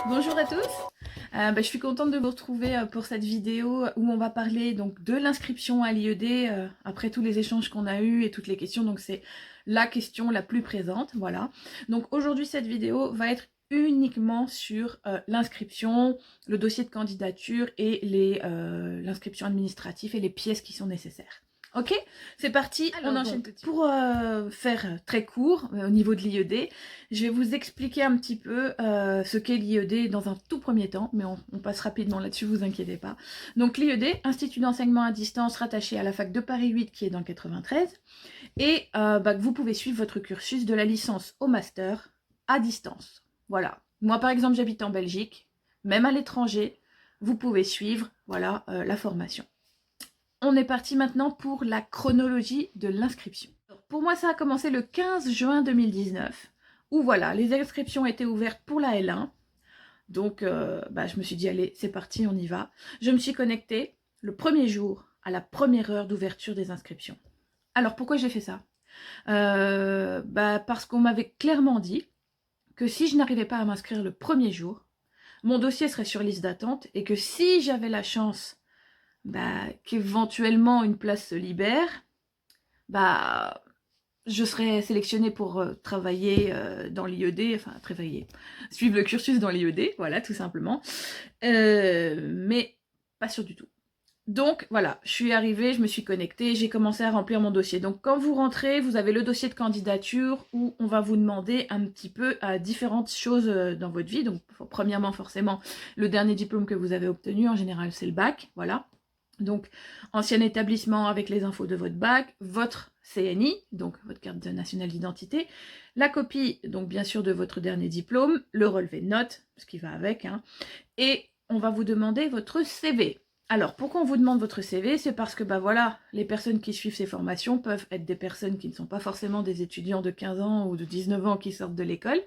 Bonjour à tous, je suis contente de vous retrouver pour cette vidéo où on va parler donc de l'inscription à l'IED après tous les échanges qu'on a eus et toutes les questions, donc c'est la question la plus présente, voilà. Donc aujourd'hui cette vidéo va être uniquement sur l'inscription, le dossier de candidature et l'inscription administrative et les pièces qui sont nécessaires. Ok, c'est parti, alors, on enchaîne tout de suite. Pour faire très court au niveau de l'IED, je vais vous expliquer un petit peu ce qu'est l'IED dans un tout premier temps, mais on passe rapidement là-dessus, vous inquiétez pas. Donc l'IED, Institut d'enseignement à distance rattaché à la fac de Paris 8 qui est dans le 93, et que vous pouvez suivre votre cursus de la licence au master à distance. Voilà, moi par exemple j'habite en Belgique, même à l'étranger, vous pouvez suivre voilà, la formation. On est parti maintenant pour la chronologie de l'inscription. Pour moi, ça a commencé le 15 juin 2019, où voilà, les inscriptions étaient ouvertes pour la L1. Donc, je me suis dit, allez, c'est parti, on y va. Je me suis connectée le premier jour, à la première heure d'ouverture des inscriptions. Alors, pourquoi j'ai fait ça parce qu'on m'avait clairement dit que si je n'arrivais pas à m'inscrire le premier jour, mon dossier serait sur liste d'attente et que si j'avais la chance qu'éventuellement une place se libère, je serai sélectionnée pour travailler dans l'IED, enfin suivre le cursus dans l'IED, voilà, tout simplement. Mais pas sûr du tout. Donc voilà, je suis arrivée, je me suis connectée, j'ai commencé à remplir mon dossier. Donc quand vous rentrez, vous avez le dossier de candidature où on va vous demander un petit peu différentes choses dans votre vie. Donc premièrement, forcément, le dernier diplôme que vous avez obtenu, en général c'est le bac, voilà. Donc, ancien établissement avec les infos de votre bac, votre CNI, donc votre carte nationale d'identité, la copie, donc bien sûr, de votre dernier diplôme, le relevé de notes, ce qui va avec, hein, et on va vous demander votre CV. Alors, pourquoi on vous demande votre CV? C'est parce que, voilà, les personnes qui suivent ces formations peuvent être des personnes qui ne sont pas forcément des étudiants de 15 ans ou de 19 ans qui sortent de l'école,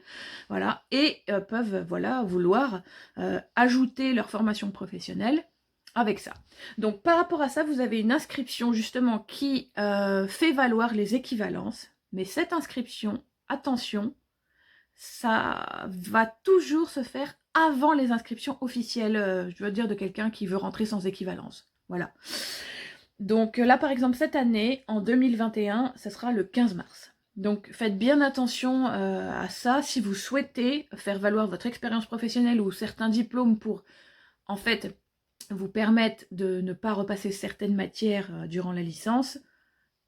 voilà, et peuvent, voilà, vouloir ajouter leur formation professionnelle avec ça. Donc par rapport à ça, vous avez une inscription justement qui fait valoir les équivalences, mais cette inscription, attention, ça va toujours se faire avant les inscriptions officielles, je veux dire de quelqu'un qui veut rentrer sans équivalence. Voilà. Donc là par exemple cette année, en 2021, ça sera le 15 mars. Donc faites bien attention à ça si vous souhaitez faire valoir votre expérience professionnelle ou certains diplômes pour en fait vous permettent de ne pas repasser certaines matières durant la licence,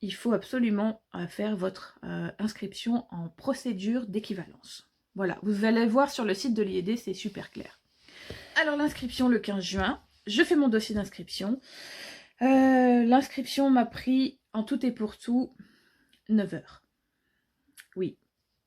il faut absolument faire votre inscription en procédure d'équivalence. Voilà, vous allez voir sur le site de l'IED, c'est super clair. Alors l'inscription le 15 juin, je fais mon dossier d'inscription. L'inscription m'a pris en tout et pour tout 9 heures. Oui,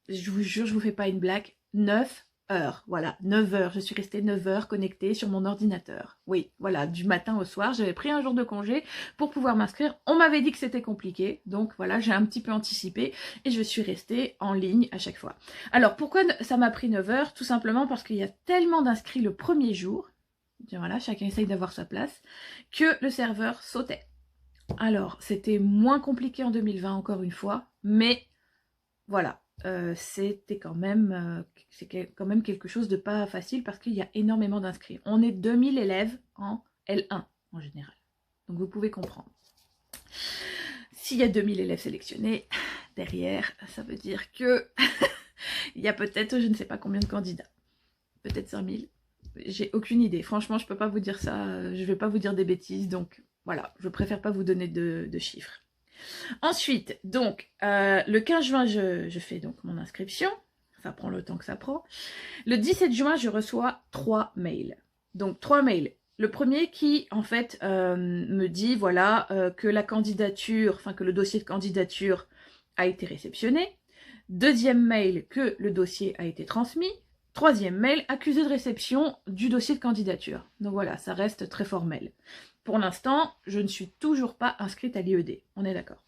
je vous jure, je vous fais pas une blague, 9 heures, voilà, 9 heures, je suis restée 9 heures connectée sur mon ordinateur. Oui, voilà, du matin au soir, j'avais pris un jour de congé pour pouvoir m'inscrire. On m'avait dit que c'était compliqué, donc voilà, j'ai un petit peu anticipé et je suis restée en ligne à chaque fois. Alors, pourquoi ça m'a pris 9 heures? Tout simplement parce qu'il y a tellement d'inscrits le premier jour, voilà, chacun essaye d'avoir sa place, que le serveur sautait. Alors, c'était moins compliqué en 2020 encore une fois, mais voilà. C'était quand même, quelque chose de pas facile parce qu'il y a énormément d'inscrits. On est 2000 élèves en L1 en général. Donc vous pouvez comprendre. S'il y a 2000 élèves sélectionnés, derrière, ça veut dire que il y a peut-être, je ne sais pas combien de candidats. Peut-être 5000. J'ai aucune idée. Franchement, je peux pas vous dire ça. Je vais pas vous dire des bêtises. Donc voilà, je préfère pas vous donner de chiffres. Ensuite, donc, le 15 juin, je fais donc mon inscription. Ça prend le temps que ça prend. Le 17 juin, je reçois 3 mails. Donc, 3 mails. Le premier qui, en fait, me dit, voilà, que la candidature, enfin, que le dossier de candidature a été réceptionné. Deuxième mail, que le dossier a été transmis. Troisième mail, accusé de réception du dossier de candidature. Donc voilà, ça reste très formel. Pour l'instant, je ne suis toujours pas inscrite à l'IED. On est d'accord.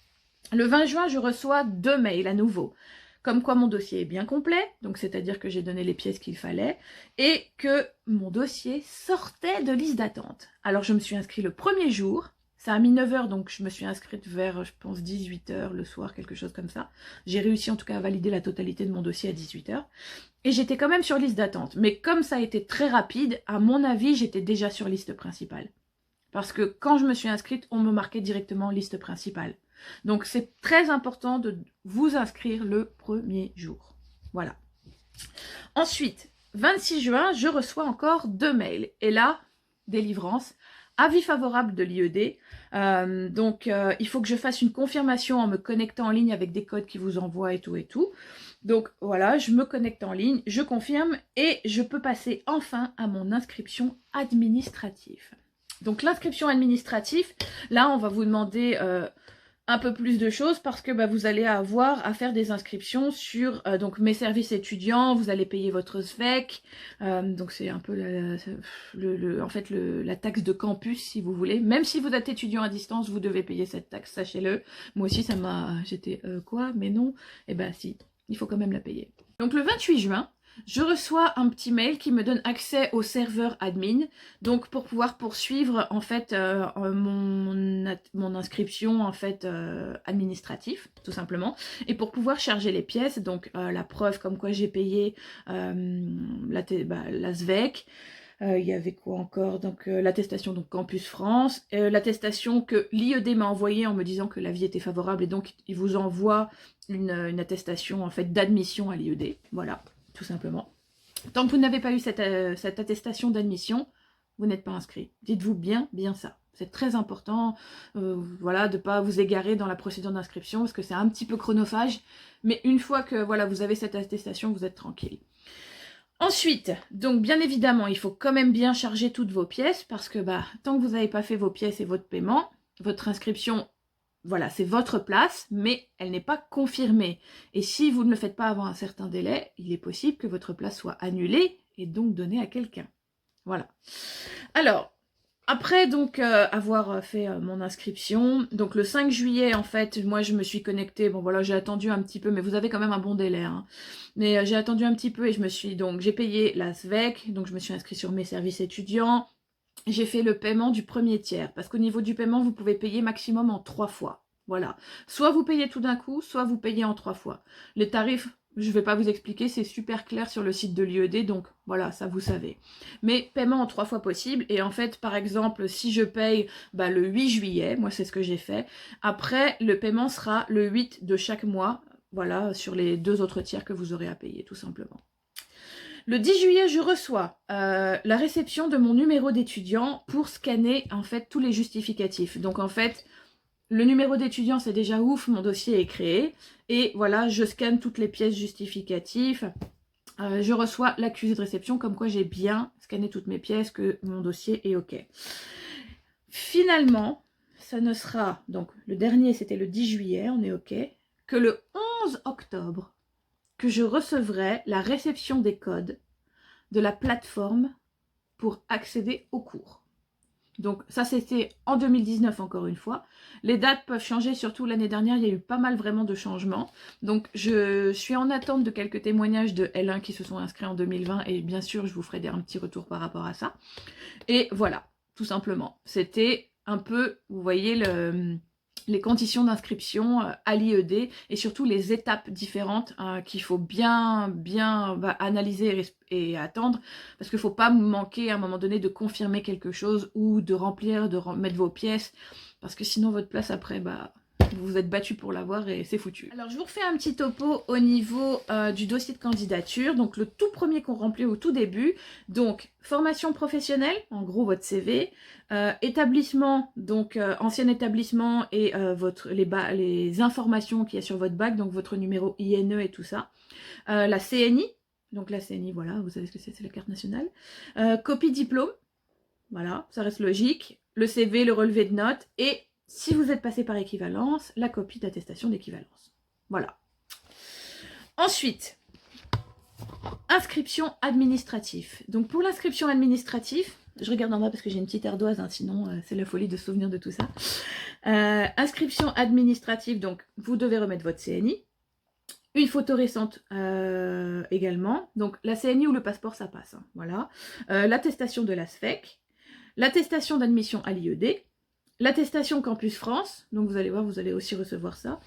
Le 20 juin, je reçois 2 mails à nouveau. Comme quoi mon dossier est bien complet, donc c'est-à-dire que j'ai donné les pièces qu'il fallait, et que mon dossier sortait de liste d'attente. Alors je me suis inscrite le premier jour, ça a mis 9 heures, donc je me suis inscrite vers, je pense, 18 heures le soir, quelque chose comme ça. J'ai réussi en tout cas à valider la totalité de mon dossier à 18 heures. Et j'étais quand même sur liste d'attente. Mais comme ça a été très rapide, à mon avis, j'étais déjà sur liste principale. Parce que quand je me suis inscrite, on me marquait directement liste principale. Donc c'est très important de vous inscrire le premier jour. Voilà. Ensuite, 26 juin, je reçois encore 2 mails. Et là, délivrance, avis favorable de l'IED. Il faut que je fasse une confirmation en me connectant en ligne avec des codes qui vous envoient et tout et tout. Donc voilà, je me connecte en ligne, je confirme et je peux passer enfin à mon inscription administrative. Donc l'inscription administrative, là on va vous demander un peu plus de choses parce que vous allez avoir à faire des inscriptions sur donc mes services étudiants, vous allez payer votre SVEC, donc c'est un peu la taxe de campus si vous voulez. Même si vous êtes étudiant à distance, vous devez payer cette taxe, sachez-le. Moi aussi j'étais quoi, mais non, et si, il faut quand même la payer. Donc le 28 juin, je reçois un petit mail qui me donne accès au serveur admin, donc pour pouvoir poursuivre en fait mon inscription en fait administrative, tout simplement, et pour pouvoir charger les pièces, donc la preuve comme quoi j'ai payé la SVEC. Il y avait quoi encore? Donc l'attestation donc Campus France, l'attestation que l'IED m'a envoyée en me disant que l'avis était favorable et donc il vous envoie une attestation en fait d'admission à l'IED, voilà, tout simplement. Tant que vous n'avez pas eu cette attestation d'admission, vous n'êtes pas inscrit. Dites-vous bien ça. C'est très important, voilà, de ne pas vous égarer dans la procédure d'inscription parce que c'est un petit peu chronophage, mais une fois que voilà, vous avez cette attestation, vous êtes tranquille. Ensuite, donc bien évidemment, il faut quand même bien charger toutes vos pièces parce que tant que vous n'avez pas fait vos pièces et votre paiement, votre inscription, voilà, c'est votre place, mais elle n'est pas confirmée. Et si vous ne le faites pas avant un certain délai, il est possible que votre place soit annulée et donc donnée à quelqu'un. Voilà. Alors, après donc avoir fait mon inscription, donc le 5 juillet en fait, moi je me suis connectée, bon voilà, j'ai attendu un petit peu, mais vous avez quand même un bon délai, hein. Mais j'ai attendu un petit peu et j'ai payé la SVEC, donc je me suis inscrite sur mes services étudiants. J'ai fait le paiement du premier tiers, parce qu'au niveau du paiement, vous pouvez payer maximum en 3 fois. Voilà. Soit vous payez tout d'un coup, soit vous payez en 3 fois. Les tarifs, je ne vais pas vous expliquer, c'est super clair sur le site de l'IED, donc voilà, ça vous savez. Mais paiement en 3 fois possible, et en fait, par exemple, si je paye le 8 juillet, moi c'est ce que j'ai fait, après, le paiement sera le 8 de chaque mois, voilà, sur les 2 autres tiers que vous aurez à payer, tout simplement. Le 10 juillet, je reçois la réception de mon numéro d'étudiant pour scanner en fait tous les justificatifs. Donc en fait, le numéro d'étudiant c'est déjà ouf, mon dossier est créé. Et voilà, je scanne toutes les pièces justificatives. Je reçois l'accusé de réception comme quoi j'ai bien scanné toutes mes pièces, que mon dossier est OK. Finalement, ça ne sera, donc le dernier c'était le 10 juillet, on est OK, que le 11 octobre, que je recevrai la réception des codes de la plateforme pour accéder aux cours. Donc ça c'était en 2019 encore une fois. Les dates peuvent changer, surtout l'année dernière, il y a eu pas mal vraiment de changements. Donc je suis en attente de quelques témoignages de L1 qui se sont inscrits en 2020 et bien sûr je vous ferai un petit retour par rapport à ça. Et voilà, tout simplement. C'était un peu, vous voyez, les conditions d'inscription à l'IED et surtout les étapes différentes qu'il faut bien analyser et attendre parce qu'il ne faut pas manquer à un moment donné de confirmer quelque chose ou de remplir, mettre vos pièces parce que sinon votre place après, vous vous êtes battu pour l'avoir et c'est foutu. Alors je vous refais un petit topo au niveau du dossier de candidature. Donc le tout premier qu'on remplit au tout début, donc formation professionnelle, en gros votre CV, établissement, donc ancien établissement et les informations qu'il y a sur votre bac, donc votre numéro INE et tout ça. La CNI, donc la CNI, voilà, vous savez ce que c'est la carte nationale. Copie diplôme, voilà, ça reste logique. Le CV, le relevé de notes et si vous êtes passé par équivalence, la copie d'attestation d'équivalence. Voilà. Ensuite, inscription administrative. Donc pour l'inscription administrative, je regarde en bas parce que j'ai une petite ardoise, hein, sinon c'est la folie de se souvenir de tout ça. Inscription administrative, donc vous devez remettre votre CNI. Une photo récente également. Donc la CNI ou le passeport, ça passe. Hein, voilà. L'attestation de la SVEC. L'attestation d'admission à l'IED. l'attestation Campus France, donc vous allez voir, vous allez aussi recevoir ça.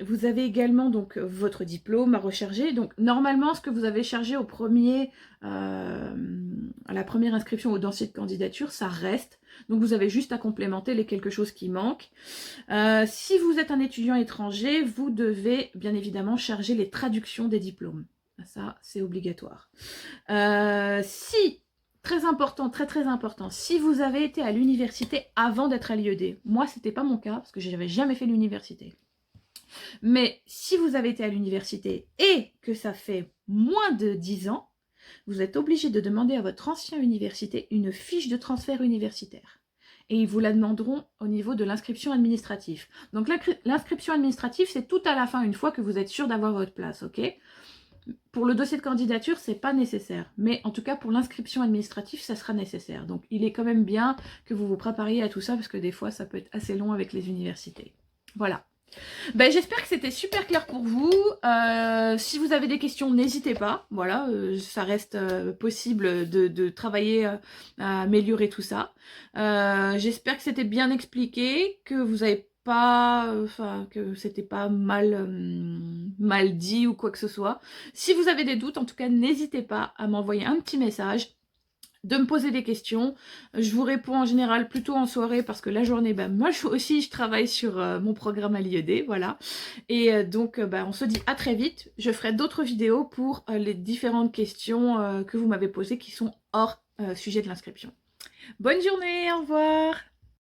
Vous avez également donc votre diplôme à recharger. Donc normalement, ce que vous avez chargé au premier, à la première inscription au dossier de candidature, ça reste. Donc vous avez juste à complémenter les quelque chose qui manque. Si vous êtes un étudiant étranger, vous devez bien évidemment charger les traductions des diplômes. Ça, c'est obligatoire. Si très important, très très important, si vous avez été à l'université avant d'être à l'IED, moi c'était pas mon cas parce que j'avais jamais fait l'université. Mais si vous avez été à l'université et que ça fait moins de 10 ans, vous êtes obligé de demander à votre ancienne université une fiche de transfert universitaire. Et ils vous la demanderont au niveau de l'inscription administrative. Donc l'inscription administrative, c'est tout à la fin, une fois que vous êtes sûr d'avoir votre place, ok ? Pour le dossier de candidature, c'est pas nécessaire. Mais en tout cas, pour l'inscription administrative, ça sera nécessaire. Donc, il est quand même bien que vous vous prépariez à tout ça, parce que des fois, ça peut être assez long avec les universités. Voilà. Ben, j'espère que c'était super clair pour vous. Si vous avez des questions, n'hésitez pas. Voilà, ça reste possible de travailler à améliorer tout ça. J'espère que c'était bien expliqué, que vous avez pas, enfin, que c'était pas mal dit ou quoi que ce soit. Si vous avez des doutes, en tout cas, n'hésitez pas à m'envoyer un petit message, de me poser des questions. Je vous réponds en général plutôt en soirée parce que la journée, moi aussi je travaille sur mon programme à l'IED, voilà. Et donc on se dit à très vite. Je ferai d'autres vidéos pour les différentes questions que vous m'avez posées qui sont hors sujet de l'inscription. Bonne journée, au revoir!